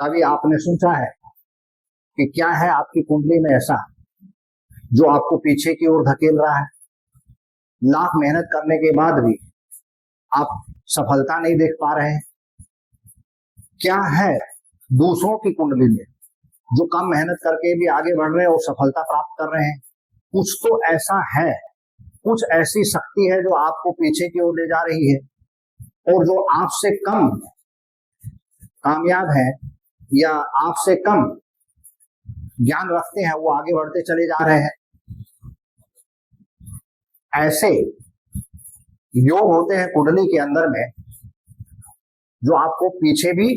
कभी आपने सोचा है कि क्या है आपकी कुंडली में ऐसा जो आपको पीछे की ओर धकेल रहा है? लाख मेहनत करने के बाद भी आप सफलता नहीं देख पा रहे हैं। क्या है दूसरों की कुंडली में जो कम मेहनत करके भी आगे बढ़ रहे हैं और सफलता प्राप्त कर रहे हैं? कुछ तो ऐसा है, कुछ ऐसी शक्ति है जो आपको पीछे की ओर ले जा रही है, और जो आपसे कम कामयाब है या आपसे कम ज्ञान रखते हैं वो आगे बढ़ते चले जा रहे हैं। ऐसे योग होते हैं कुंडली के अंदर में जो आपको पीछे भी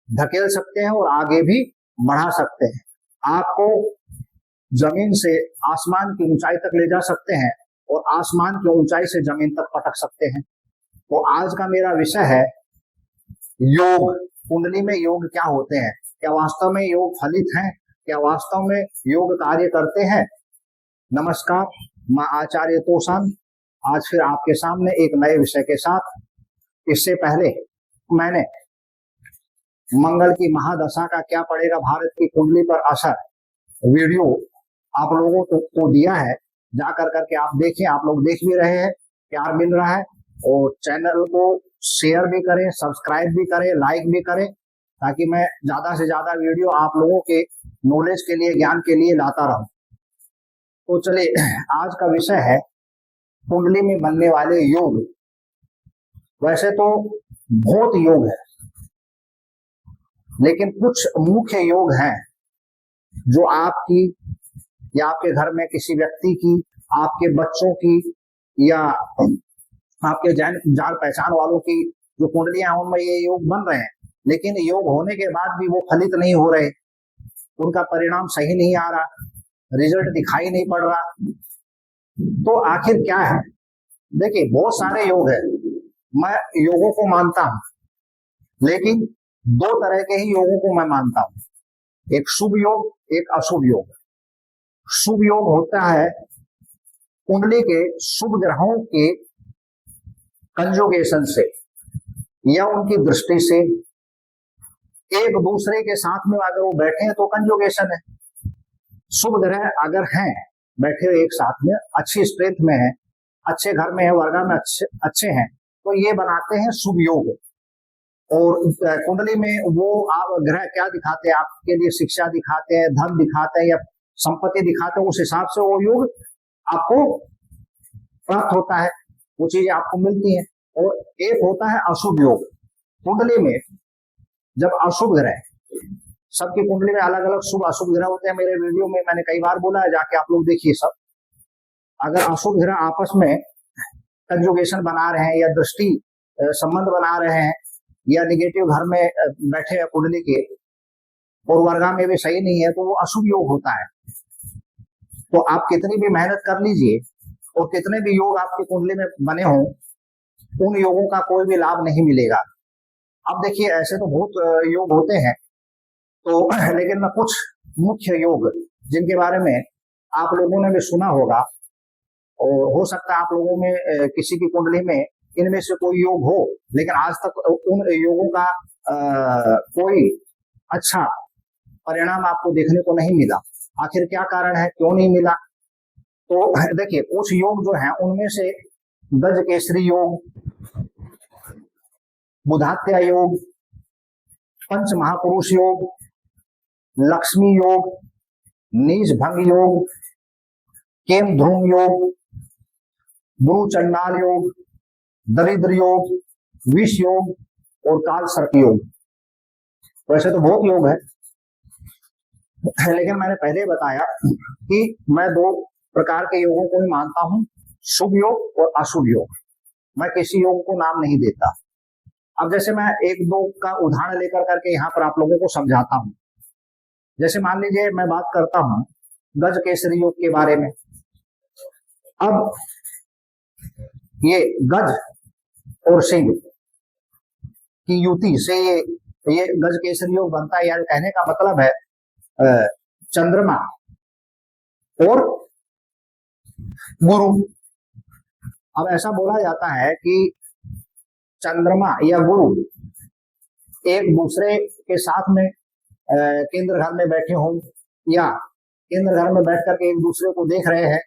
धकेल सकते हैं और आगे भी बढ़ा सकते हैं। आपको जमीन से आसमान की ऊंचाई तक ले जा सकते हैं और आसमान की ऊंचाई से जमीन तक पटक सकते हैं। तो आज का मेरा विषय है योग। कुंडली में योग क्या होते हैं? क्या वास्तव में योग फलित हैं? क्या वास्तव में योग कार्य करते हैं? नमस्कार, मैं आचार्य तोषान आज फिर आपके सामने एक नए विषय के साथ। इससे पहले मैंने मंगल की महादशा का क्या पड़ेगा भारत की कुंडली पर असर वीडियो आप लोगों को दिया है, जाकर करके आप देखें। आप लोग देख भी रहे हैं, प्यार मिल रहा है, और चैनल को शेयर भी करें, सब्सक्राइब भी करें, लाइक भी करें, ताकि मैं ज्यादा से ज्यादा वीडियो आप लोगों के नॉलेज के लिए, ज्ञान के लिए लाता रहूं। तो चलिए, आज का विषय है कुंडली में बनने वाले योग। वैसे तो बहुत योग है, लेकिन कुछ मुख्य योग हैं जो आपकी या आपके घर में किसी व्यक्ति की, आपके बच्चों की या आपके जान पहचान वालों की जो कुंडलियां उनमें ये योग बन रहे हैं, लेकिन योग होने के बाद भी वो फलित नहीं हो रहे, उनका परिणाम सही नहीं आ रहा, रिजल्ट दिखाई नहीं पड़ रहा। तो आखिर क्या है? देखिए, बहुत सारे योग है, मैं योगों को मानता हूं, लेकिन दो तरह के ही योगों को मैं मानता हूं, एक शुभ योग, एक अशुभ योग। शुभ योग होता है कुंडली के शुभ ग्रहों के कंजुगेशन से या उनकी दृष्टि से एक दूसरे के साथ में अगर वो बैठे हैं तो कंजुगेशन है। शुभ ग्रह अगर हैं बैठे हुए एक साथ में, अच्छी स्ट्रेंथ में है, अच्छे घर में है, वर्गा में अच्छे हैं, तो ये बनाते हैं शुभ योग। और कुंडली में वो आप ग्रह क्या दिखाते हैं आपके लिए? शिक्षा दिखाते हैं, धन दिखाते हैं या संपत्ति दिखाते हैं, उस हिसाब से वो योग आपको प्राप्त होता है, वो चीजें आपको मिलती हैं। और एक होता है अशुभ योग। कुंडली में जब अशुभ ग्रह, सबकी कुंडली में अलग अलग शुभ अशुभ ग्रह होते हैं, मेरे वीडियो में मैंने कई बार बोला है, जाके आप लोग देखिए सब। अगर अशुभ ग्रह आपस में कंजुगेशन बना रहे हैं या दृष्टि संबंध बना रहे हैं या निगेटिव घर में बैठे हैं कुंडली के, और वर्गा में भी सही नहीं है, तो वो अशुभ योग होता है। तो आप कितनी भी मेहनत कर लीजिए और कितने भी योग आपकी कुंडली में बने हों, उन योगों का कोई भी लाभ नहीं मिलेगा। अब देखिए, ऐसे तो बहुत योग होते हैं, तो लेकिन मैं कुछ मुख्य योग जिनके बारे में आप लोगों ने भी सुना होगा, और हो सकता है आप लोगों में किसी की कुंडली में इनमें से कोई योग हो, लेकिन आज तक उन योगों का कोई अच्छा परिणाम आपको देखने को नहीं मिला। आखिर क्या कारण है, क्यों नहीं मिला? तो देखिए, कुछ योग जो है उनमें से गज केसरी योग, बुधात्या योग, पंच महापुरुष योग, लक्ष्मी योग, नीच भंग योग, केम ध्रुम योग, गुरु चंडाल योग, दरिद्र योग, विष योग और काल सर्प योग। वैसे तो बहुत योग है, लेकिन मैंने पहले बताया कि मैं दो प्रकार के योगों को ही मानता हूं, शुभ योग और अशुभ योग। मैं किसी योग को नाम नहीं देता। अब जैसे मैं एक दो का उदाहरण लेकर करके यहाँ पर आप लोगों को समझाता हूं। जैसे मान लीजिए मैं बात करता हूं गज केसरी योग के बारे में। अब ये गज और सिंह की युति से ये गज केसरी योग बनता है। यार, कहने का मतलब है चंद्रमा और गुरु। अब ऐसा बोला जाता है कि चंद्रमा या गुरु एक दूसरे के साथ में केंद्र घर में बैठे हों या केंद्र घर में बैठ करके एक दूसरे को देख रहे हैं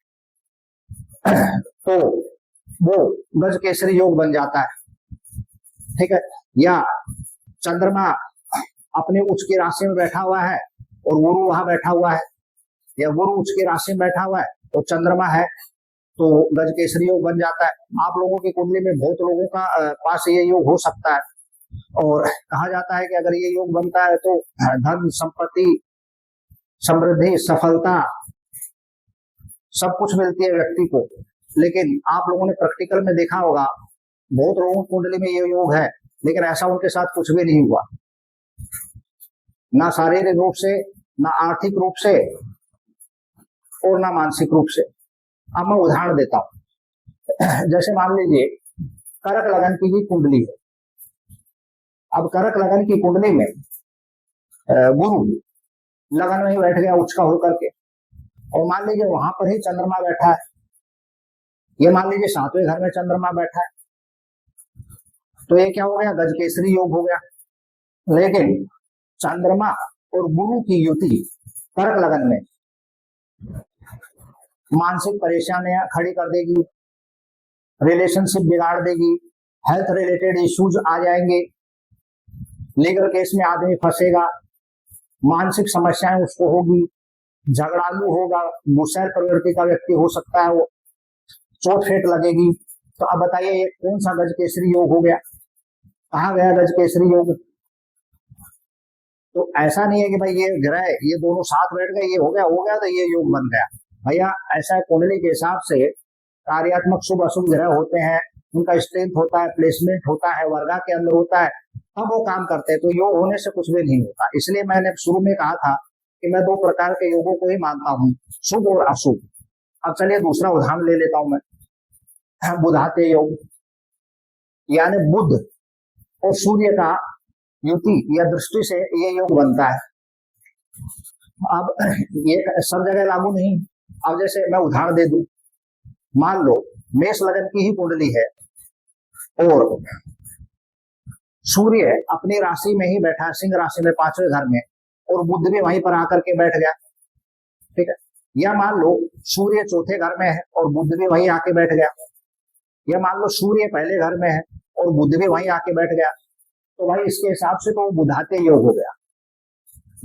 तो वो गज केसरी योग बन जाता है, ठीक है। या चंद्रमा अपने उच्च की राशि में बैठा हुआ है और गुरु वहां बैठा हुआ है, या गुरु उच्च की राशि में बैठा हुआ है और चंद्रमा है, तो गज केसरी योग बन जाता है। आप लोगों की कुंडली में बहुत लोगों का पास ये योग हो सकता है, और कहा जाता है कि अगर ये योग बनता है तो धन संपत्ति समृद्धि सफलता सब कुछ मिलती है व्यक्ति को। लेकिन आप लोगों ने प्रैक्टिकल में देखा होगा बहुत लोगों की कुंडली में ये योग है, लेकिन ऐसा उनके साथ कुछ भी नहीं हुआ, ना शारीरिक रूप से, ना आर्थिक रूप से और ना मानसिक रूप से। अब मैं उदाहरण देता हूं। जैसे मान लीजिए कर्क लगन की ही कुंडली है। अब कर्क लगन की कुंडली में गुरु लगन में ही बैठ गया उच्च का होकर के, और मान लीजिए वहां पर ही चंद्रमा बैठा है, ये मान लीजिए 7वें घर में चंद्रमा बैठा है, तो ये क्या हो गया, गज केसरी योग हो गया। लेकिन चंद्रमा और गुरु की युति कर्क लगन में मानसिक परेशानियां खड़ी कर देगी, रिलेशनशिप बिगाड़ देगी, हेल्थ रिलेटेड इश्यूज आ जाएंगे, लीगल केस में आदमी फंसेगा, मानसिक समस्याएं उसको होगी, झगड़ालू होगा, गुस्सैल प्रवृत्ति का व्यक्ति हो सकता है, वो चोट फेट लगेगी। तो अब बताइए ये कौन सा गज केसरी योग हो गया, कहा गया गज केसरी योग। तो ऐसा नहीं है कि भाई ये ग्रह ये दोनों साथ बैठ गए ये हो गया तो ये योग बन गया। भैया ऐसा कुंडली के हिसाब से कार्यात्मक शुभ अशुभ ग्रह होते हैं, उनका स्ट्रेंथ होता है, प्लेसमेंट होता है, वर्गा के अंदर होता है, तब वो काम करते हैं। तो योग होने से कुछ भी नहीं होता। इसलिए मैंने शुरू में कहा था कि मैं 2 प्रकार के योगों को ही मानता हूँ, शुभ और अशुभ। अब चलिए दूसरा उदाहरण ले लेता हूं मैं, बुधाते योग, यानी बुध और सूर्य का युति या दृष्टि से ये योग बनता है। अब ये सब जगह लागू नहीं। अब जैसे मैं उदाहरण दे दूं, मान लो मेष लगन की ही कुंडली है और सूर्य अपनी राशि में ही बैठा है, सिंह राशि में 5वें घर में, और बुध भी वहीं पर आकर के बैठ गया, ठीक है। या मान लो सूर्य 4थे घर में है और बुध भी वहीं आके बैठ गया, या मान लो सूर्य पहले घर में है और बुध भी वहीं आके बैठ गया, तो भाई इसके हिसाब से तो बुधाते योग हो गया।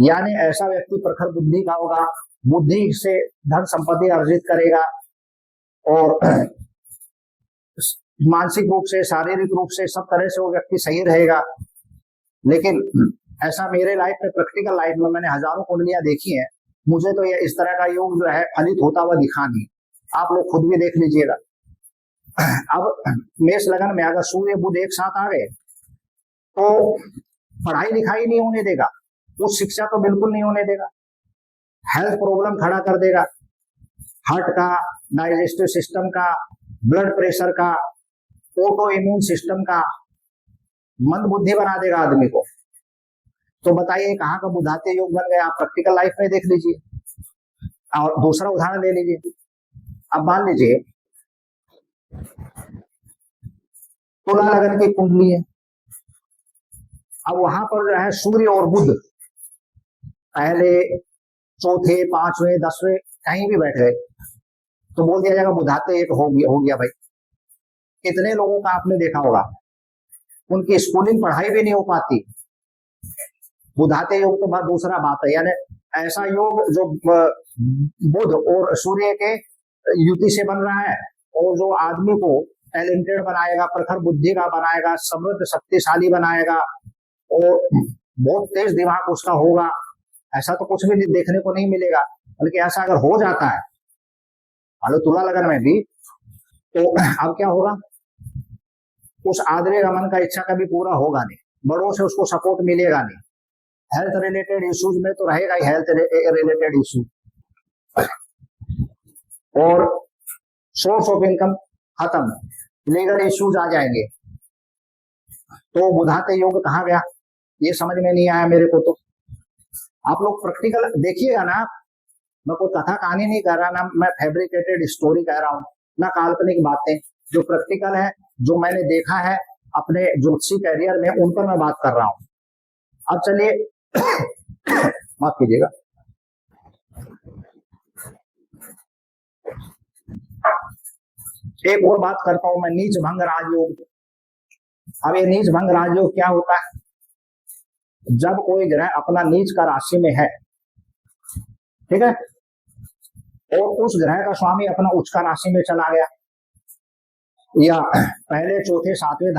यानी ऐसा व्यक्ति प्रखर बुद्धि का होगा, बुद्धि से धन संपत्ति अर्जित करेगा और मानसिक रूप से शारीरिक रूप से सब तरह से वो व्यक्ति सही रहेगा। लेकिन ऐसा मेरे लाइफ में, प्रैक्टिकल लाइफ में मैंने हजारों कुंडलियां देखी हैं, मुझे तो ये इस तरह का योग जो है फलित होता हुआ दिखा नहीं। आप लोग खुद भी देख लीजिएगा। अब मेष लगन में अगर सूर्य बुध एक साथ आ गए तो पढ़ाई लिखाई नहीं होने देगा, उच्च शिक्षा तो बिल्कुल नहीं होने देगा, हेल्थ प्रॉब्लम खड़ा कर देगा, हार्ट का, डाइजेस्टिव सिस्टम का, ब्लड प्रेशर का, ऑटो इम्यून सिस्टम का, मंद बुद्धि बना देगा आदमी को। तो बताइए कहाँ का बुधाते योग बन गया, आप प्रैक्टिकल लाइफ में देख लीजिए। और दूसरा उदाहरण ले लीजिए। अब मान लीजिए तुला लगन की कुंडली है, अब वहां पर जो है सूर्य और बुध पहले 4थे 5वें 10वें कहीं भी बैठ गए तो बोल दिया जाएगा बुधाते एक हो गया भाई। कितने लोगों का आपने देखा होगा उनकी स्कूलिंग पढ़ाई भी नहीं हो पाती, बुधाते योग तो बात दूसरा बात है। यानी ऐसा योग जो बुध और सूर्य के युति से बन रहा है और जो आदमी को टैलेंटेड बनाएगा, प्रखर बुद्धि का बनाएगा, समृद्ध शक्तिशाली बनाएगा और बहुत तेज दिमाग उसका होगा, ऐसा तो कुछ भी देखने को नहीं मिलेगा। बल्कि ऐसा अगर हो जाता है मान लो तुला लगन में भी, तो अब क्या होगा, उस आदमी का मन का इच्छा कभी पूरा होगा नहीं, बड़ों से उसको सपोर्ट मिलेगा नहीं, हेल्थ रिलेटेड इश्यूज में तो रहेगा ही हेल्थ रिलेटेड इश्यू, और सोर्स ऑफ इनकम खत्म, लीगल इश्यूज आ जाएंगे। तो बुधाते योग कहाँ गया, ये समझ में नहीं आया मेरे को। तो आप लोग प्रैक्टिकल देखिएगा ना, मैं कोई कथा कहानी नहीं कर रहा, ना मैं फैब्रिकेटेड स्टोरी कह रहा हूँ, ना काल्पनिक बातें, जो प्रैक्टिकल है, जो मैंने देखा है अपने ज्योतिषी कैरियर में, उन पर मैं बात कर रहा हूँ। अब चलिए माफ कीजिएगा। एक और बात करता हूं मैं, नीच भंग राजयोग। अब ये नीच भंग राजयोग क्या होता है? जब कोई ग्रह अपना नीच का राशि में है, ठीक है, और उस ग्रह का स्वामी अपना उच्च का राशि में चला गया, या पहले चौथे सातवें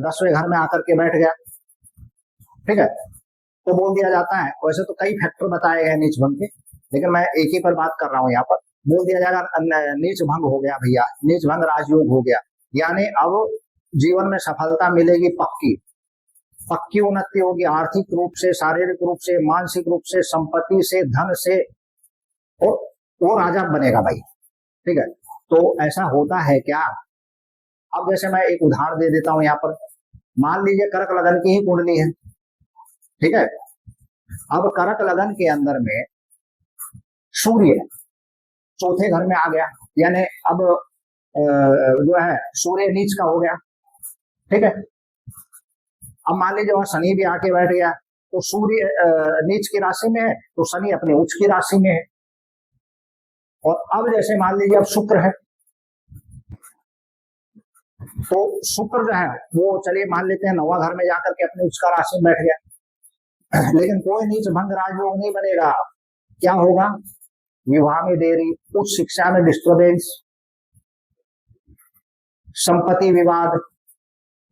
10वें घर में आकर के बैठ गया, ठीक है, तो बोल दिया जाता है। वैसे तो कई फैक्टर बताए गए नीच भंग के, लेकिन मैं एक ही पर बात कर रहा हूं। यहाँ पर बोल दिया जाएगा नीच भंग हो गया भैया, नीच भंग राजयोग हो गया, यानी अब जीवन में सफलता मिलेगी, पक्की पक्की उन्नति होगी, आर्थिक रूप से, शारीरिक रूप से, मानसिक रूप से, संपत्ति से, धन से, और वो राजा बनेगा भाई, ठीक है। तो ऐसा होता है क्या? अब जैसे मैं एक उदाहरण दे देता हूं यहाँ पर। मान लीजिए कर्क लगन की ही कुंडली है, ठीक है। अब कर्क लगन के अंदर में सूर्य चौथे घर में आ गया, यानी अब जो है सूर्य नीच का हो गया, ठीक है। अब मान लीजिए वहां शनि भी आके बैठ गया, तो सूर्य नीच की राशि में है, तो शनि अपने उच्च की राशि में है। और अब जैसे मान लीजिए अब शुक्र है, तो शुक्र जो है वो चलिए मान लेते हैं 9वां घर में जाकर के अपने उच्च का राशि में बैठ गया, लेकिन कोई नीच भंग राजयोग नहीं बनेगा। क्या होगा? विवाह में देरी, उच्च शिक्षा में डिस्टर्बेंस, संपत्ति विवाद,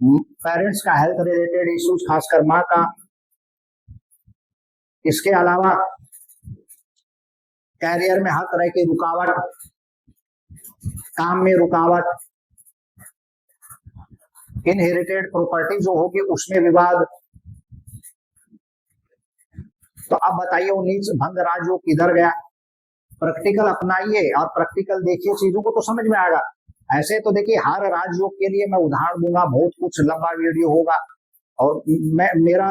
पेरेंट्स का हेल्थ रिलेटेड इश्यूज, खासकर माँ का। इसके अलावा कैरियर में हर तरह की रुकावट, काम में रुकावट, इनहेरिटेड प्रॉपर्टी जो होगी उसमें विवाद। तो अब बताइए वो नीच भंग राजयोग किधर गया? प्रैक्टिकल अपनाइए और प्रैक्टिकल देखिए, चीजों को तो समझ में आएगा। ऐसे तो देखिए हर राजयोग के लिए मैं उदाहरण दूंगा, बहुत कुछ लंबा वीडियो होगा, और मेरा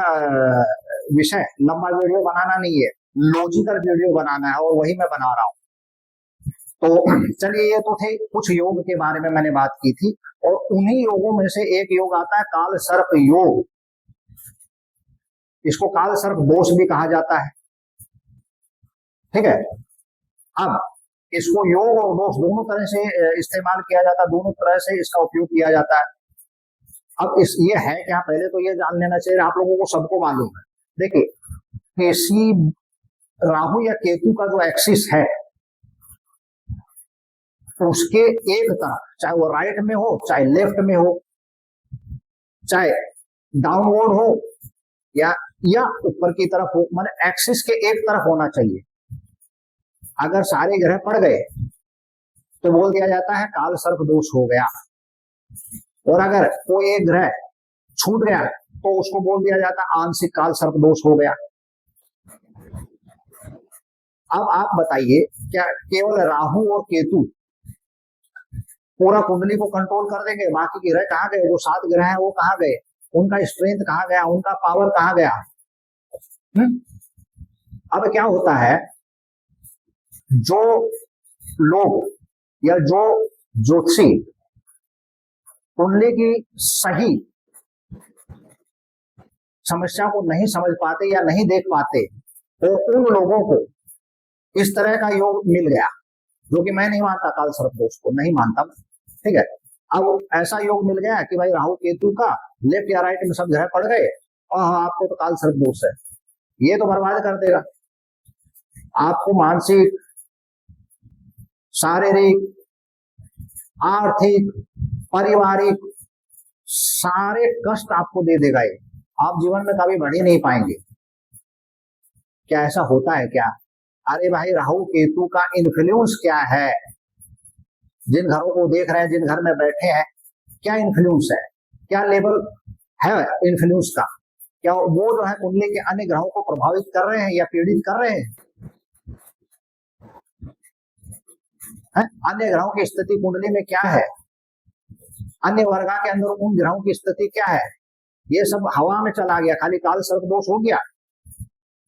विषय लंबा वीडियो बनाना नहीं है, लॉजिकल वीडियो बनाना है, और वही मैं बना रहा हूं। तो चलिए, ये तो थे कुछ योग के बारे में मैंने बात की थी, और उन्हीं योगों में से एक योग आता है काल सर्प योग। इसको काल सर्प दोष भी कहा जाता है, ठीक है। अब इसको योग और दोष दोनों तरह से इस्तेमाल किया जाता है, दोनों तरह से इसका उपयोग किया जाता है। अब ये है क्या, पहले तो ये जान लेना चाहिए, आप लोगों को सबको मालूम है। देखिए, किसी राहु या केतु का जो एक्सिस है, तो उसके एक तरफ, चाहे वो राइट में हो, चाहे लेफ्ट में हो, चाहे डाउनवर्ड हो या ऊपर की तरफ हो, माने एक्सिस के एक तरफ होना चाहिए। अगर सारे ग्रह पड़ गए तो बोल दिया जाता है काल सर्प दोष हो गया, और अगर कोई एक ग्रह छूट गया तो उसको बोल दिया जाता है आंशिक काल सर्प दोष हो गया। अब आप बताइए, क्या केवल राहु और केतु पूरा कुंडली को कंट्रोल कर देंगे? बाकी के ग्रह कहाँ गए? जो 7 ग्रह हैं वो कहाँ गए? उनका स्ट्रेंथ कहाँ गया? उनका पावर कहाँ गया? अब क्या होता है, जो लोग या जो ज्योतिषी कुंडली की सही समस्या को नहीं समझ पाते या नहीं देख पाते, तो उन लोगों को इस तरह का योग मिल गया, जो कि मैं नहीं मानता, काल सर्प दोष को नहीं मानता, ठीक है। अब ऐसा योग मिल गया कि भाई राहु केतु का लेफ्ट या राइट में सब ग्रह पड़ गए, और आपको तो काल सर्प दोष है, ये तो बर्बाद कर देगा आपको। मानसिक, शारीरिक, आर्थिक, पारिवारिक सारे कष्ट आपको दे देगा ये, आप जीवन में कभी बढ़ ही नहीं पाएंगे। क्या ऐसा होता है क्या? अरे भाई, राहु केतु का इन्फ्लुएंस क्या है? जिन घरों को देख रहे हैं, जिन घर में बैठे हैं, क्या इन्फ्लुएंस है? क्या लेवल है इन्फ्लुएंस का? क्या वो जो है कुंडली के अन्य ग्रहों को प्रभावित कर रहे हैं या पीड़ित कर रहे हैं? अन्य ग्रहों की स्थिति कुंडली में क्या है? अन्य वर्गा के अंदर उन ग्रहों की स्थिति क्या है? ये सब हवा में चला गया, खाली काल सर्प दोष हो गया,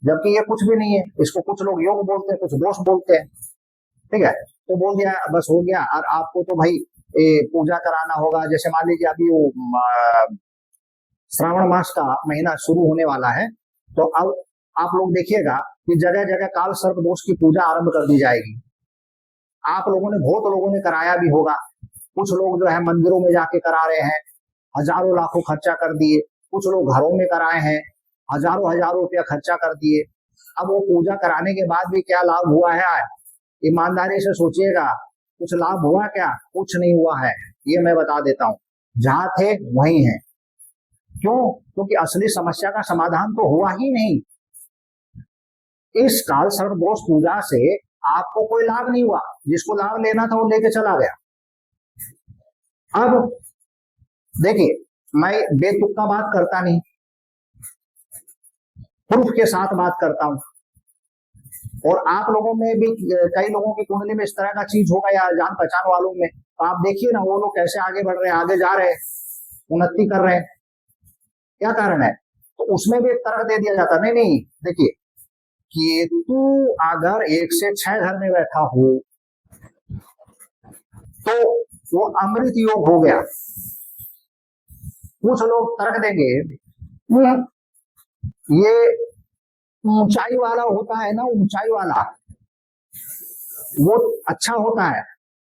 जबकि ये कुछ भी नहीं है। इसको कुछ लोग योग बोलते हैं, कुछ दोष बोलते हैं, ठीक है। तो बोल दिया बस हो गया। और आपको तो भाई पूजा कराना होगा। जैसे मान लीजिए अभी वो श्रावण मास का महीना शुरू होने वाला है, तो अब आप लोग देखिएगा कि जगह जगह काल सर्प दोष की पूजा आरंभ कर दी जाएगी। आप लोगों ने, बहुत लोगों ने कराया भी होगा, कुछ लोग जो है मंदिरों में जाके करा रहे हैं, हजारों लाखों खर्चा कर दिए, कुछ लोग घरों में कराए हैं, हजारों हजारों रुपया खर्चा कर दिए। अब वो पूजा कराने के बाद भी क्या लाभ हुआ है? ईमानदारी से सोचिएगा, कुछ लाभ हुआ क्या? कुछ नहीं हुआ है, ये मैं बता देता हूँ। जहां थे वहीं है। क्यों? क्योंकि असली समस्या का समाधान तो हुआ ही नहीं। इस काल सर्प दोष पूजा से आपको कोई लाभ नहीं हुआ, जिसको लाभ लेना था वो लेके चला गया। अब देखिए, मैं बेतुका बात करता नहीं, प्रूफ के साथ बात करता हूं। और आप लोगों में भी कई लोगों की कुंडली में इस तरह का चीज होगा, या जान पहचान वालों में, तो आप देखिए ना, वो लोग कैसे आगे बढ़ रहे हैं, आगे जा रहे हैं, उन्नति कर रहे हैं। क्या कारण है? तो उसमें भी एक तर्क दे दिया जाता, नहीं नहीं, देखिए, केतु अगर 1 से 6 घर में बैठा हो तो वो अमृत योग हो गया। कुछ लोग तर्क देंगे, ये ऊंचाई वाला होता है ना, ऊंचाई वाला वो अच्छा होता है,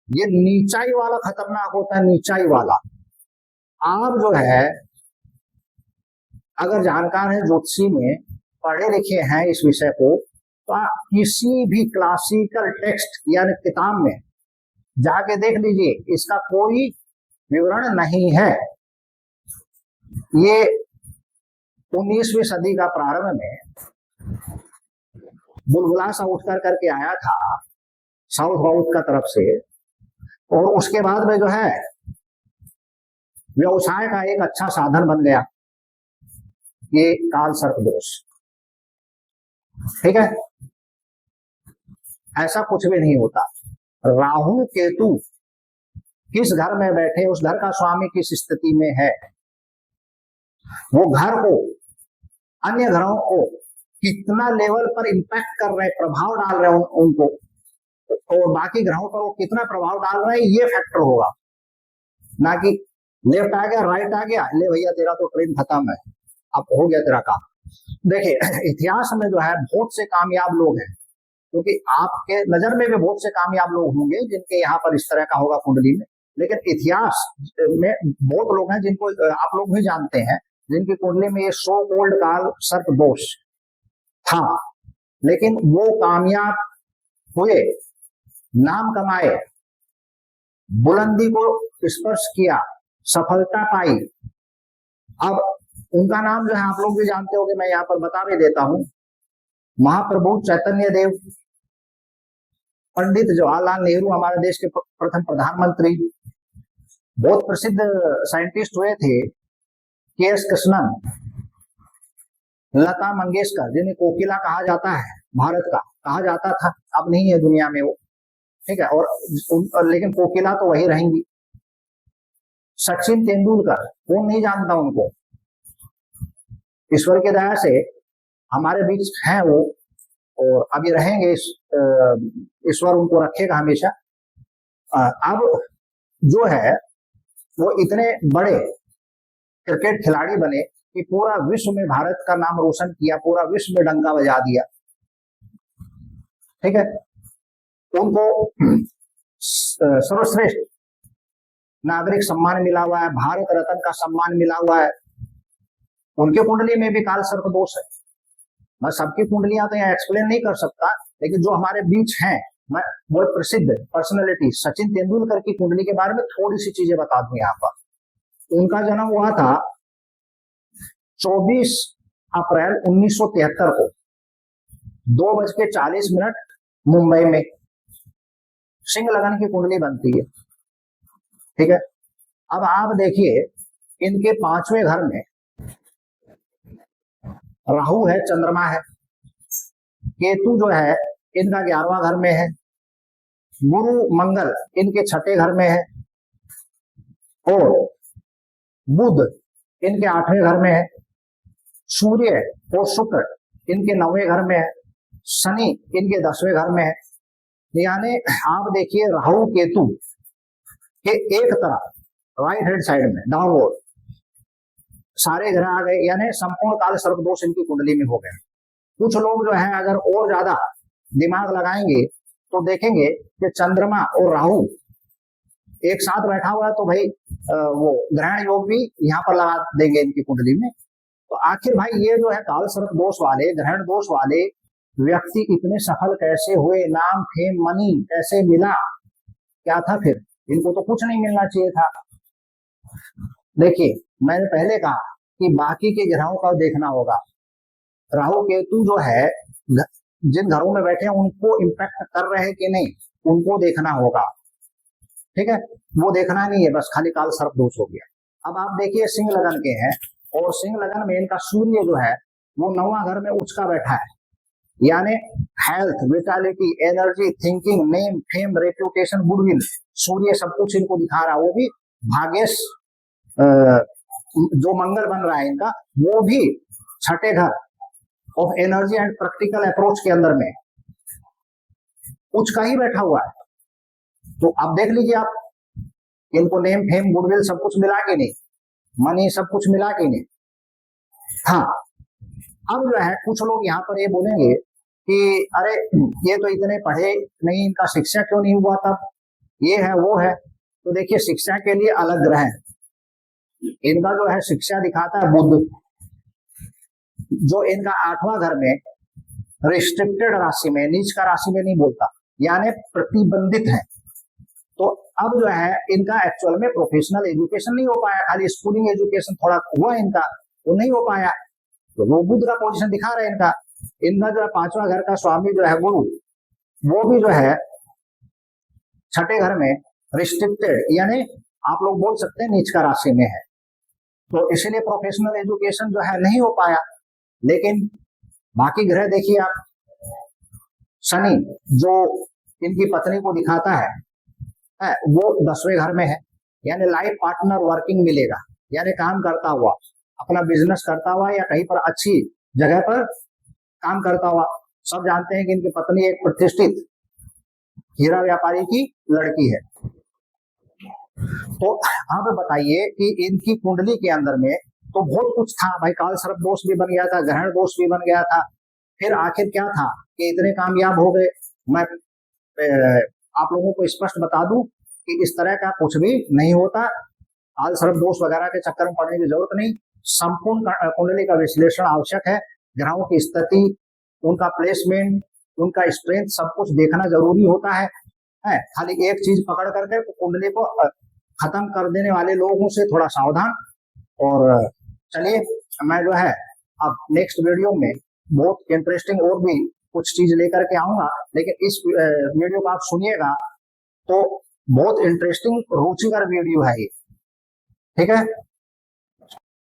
ये नीचाई वाला खतरनाक होता है, नीचाई वाला। आप जो है अगर जानकार है, ज्योतिषी में पढ़े लिखे हैं इस विषय को, तो आप किसी भी क्लासिकल टेक्स्ट यानी किताब में जाके देख लीजिए, इसका कोई विवरण नहीं है। ये 19वीं सदी का प्रारंभ में बुलबुला सा उठ करके आया था साउथ साउथ का तरफ से, और उसके बाद में जो है व्यवसाय का एक अच्छा साधन बन गया ये काल सर्प दोष। ठीक है, ऐसा कुछ भी नहीं होता। राहु केतु किस घर में बैठे, उस घर का स्वामी किस स्थिति में है, वो घर को, अन्य घरों को कितना लेवल पर इंपैक्ट कर रहे, प्रभाव डाल रहे हैं उनको, और बाकी ग्रहों पर वो कितना प्रभाव डाल रहे हैं, ये फैक्टर होगा। ना कि लेफ्ट आ गया, राइट आ गया, ले भैया तेरा तो ट्रेन खत्म है, अब हो गया तेरा काम। देखिए, इतिहास में जो है बहुत से कामयाब लोग हैं, क्योंकि आपके नजर में भी बहुत से कामयाब लोग होंगे जिनके यहाँ पर इस तरह का होगा कुंडली में, लेकिन इतिहास में बहुत लोग हैं जिनको आप लोग भी जानते हैं, जिनकी कुंडली में ये सो कॉल्ड काल सर्प दोष था, लेकिन वो कामयाब हुए, नाम कमाए, बुलंदी को स्पर्श किया, सफलता पाई। अब उनका नाम जो है आप लोग भी जानते होंगे, मैं यहाँ पर बता भी देता हूं। महाप्रभु चैतन्य देव, पंडित जवाहरलाल नेहरू, हमारे देश के प्रथम प्रधानमंत्री, बहुत प्रसिद्ध साइंटिस्ट हुए थे के.एस. कृष्णन, लता मंगेशकर, जिन्हें कोकिला कहा जाता है, भारत का कहा जाता था, अब नहीं है दुनिया में वो, ठीक है, और लेकिन कोकिला तो वही रहेंगी। सचिन तेंदुलकर, कौन नहीं जानता उनको, ईश्वर की दया से हमारे बीच हैं वो, और अभी रहेंगे, ईश्वर उनको रखेगा हमेशा। अब जो है वो इतने बड़े क्रिकेट खिलाड़ी बने कि पूरा विश्व में भारत का नाम रोशन किया, पूरा विश्व में डंका बजा दिया। ठीक है, उनको सर्वश्रेष्ठ नागरिक सम्मान मिला हुआ है, भारत रत्न का सम्मान मिला हुआ है। उनके कुंडली में भी काल सर्प दोष है। मैं सबकी कुंडलियां तो यहाँ एक्सप्लेन नहीं कर सकता, लेकिन जो हमारे बीच हैं, मैं वो प्रसिद्ध पर्सनैलिटी सचिन तेंदुलकर की कुंडली के बारे में थोड़ी सी चीजें बता दूं यहाँ पर। उनका जन्म हुआ था 24 अप्रैल 1973 को 2:40 मुंबई में। सिंह लगन की कुंडली बनती है। ठीक है, अब आप देखिए, इनके 5वें घर में राहु है, चंद्रमा है, केतु जो है इनका 11वां घर में है, गुरु मंगल इनके 6ठे घर में है, और बुध इनके 8वें घर में है, सूर्य और शुक्र इनके 9वें घर में है, शनि इनके 10वें घर में है। यानी आप देखिए, राहु केतु के एक तरफ राइट हैंड साइड में डाउनवर्ड सारे ग्रह आ गए, यानी संपूर्ण काल सर्प दोष इनकी कुंडली में हो गए। कुछ लोग जो है अगर और ज्यादा दिमाग लगाएंगे तो देखेंगे कि चंद्रमा और राहु एक साथ बैठा हुआ है, तो भाई वो ग्रहण योग भी यहाँ पर लगा देंगे इनकी कुंडली में। तो आखिर भाई ये जो है काल सर्प दोष वाले, ग्रहण दोष वाले व्यक्ति इतने सफल कैसे हुए, नाम फेम मनी कैसे मिला, क्या था फिर? इनको तो कुछ नहीं मिलना चाहिए था। देखिए मैंने पहले कहा कि बाकी के ग्रहों का देखना होगा। राहु केतु जो है जिन घरों में बैठे हैं उनको इम्पैक्ट कर रहे हैं कि नहीं, उनको देखना होगा, ठीक है। वो देखना नहीं है, बस खाली काल सर्प दोष हो गया। अब आप देखिए सिंह लगन के हैं, और सिंह लगन में इनका सूर्य जो है वो 9वां घर में उच्च का बैठा है, यानी health, vitality, energy, thinking, name, fame, reputation, goodwill, सूर्य सब कुछ इनको दिखा रहा है। वो भी भाग्यश जो मंगल बन रहा है इनका, वो भी छठे घर of energy and practical approach के अंदर में उच्च का ही बैठा हुआ है। तो अब देख लीजिए आप, इनको नेम फेम गुडविल सब कुछ मिला के नहीं, मनी सब कुछ मिला के नहीं। हाँ, अब जो है कुछ लोग यहाँ पर ये बोलेंगे कि अरे ये तो इतने पढ़े नहीं, इनका शिक्षा क्यों नहीं हुआ, तब ये है वो है। तो देखिए शिक्षा के लिए अलग ग्रह है, इनका जो है शिक्षा दिखाता है बुध, जो इनका 8वां घर में रिस्ट्रिक्टेड राशि में, नीच का राशि में नहीं बोलता, यानी प्रतिबंधित है। तो अब जो है इनका एक्चुअल में प्रोफेशनल एजुकेशन नहीं हो पाया, खाली स्कूलिंग एजुकेशन थोड़ा हुआ इनका, वो नहीं हो पाया। तो वो बुध का पोजीशन दिखा रहा है इनका। इनका जो है 5वां घर का स्वामी जो है गुरु, वो भी जो है छठे घर में रिस्ट्रिक्टेड, यानी आप लोग बोल सकते हैं नीच का राशि में है। तो इसलिए प्रोफेशनल एजुकेशन जो है नहीं हो पाया। लेकिन बाकी ग्रह देखिए आप, शनि जो इनकी पत्नी को दिखाता है वो 10वें घर में है, यानी लाइफ पार्टनर वर्किंग मिलेगा, यानी काम करता हुआ, अपना बिजनेस करता हुआ या कहीं पर अच्छी जगह पर काम करता हुआ। सब जानते हैं कि इनकी पत्नी एक प्रतिष्ठित हीरा व्यापारी की लड़की है। तो आप बताइए कि इनकी कुंडली के अंदर में तो बहुत कुछ था भाई, काल सर्प दोष भी बन गया था, ग्रहण दोष भी बन गया था, फिर आखिर क्या था कि इतने कामयाब हो गए। मैं आप लोगों को स्पष्ट बता दूं कि इस तरह का कुछ भी नहीं होता, काल सर्प दोष वगैरह के चक्कर में पड़ने की जरूरत नहीं। संपूर्ण कुंडली का विश्लेषण आवश्यक है, ग्रहों की स्थिति, उनका प्लेसमेंट, उनका स्ट्रेंथ, सब कुछ देखना जरूरी होता है। खाली एक चीज पकड़ करके कुंडली को खत्म कर देने वाले लोगों से थोड़ा सावधान। और चलिए मैं जो है अब नेक्स्ट वीडियो में बहुत इंटरेस्टिंग और भी कुछ चीज लेकर के आऊंगा, लेकिन इस वीडियो को आप सुनिएगा तो बहुत इंटरेस्टिंग रुचिकर वीडियो है ये, ठीक है।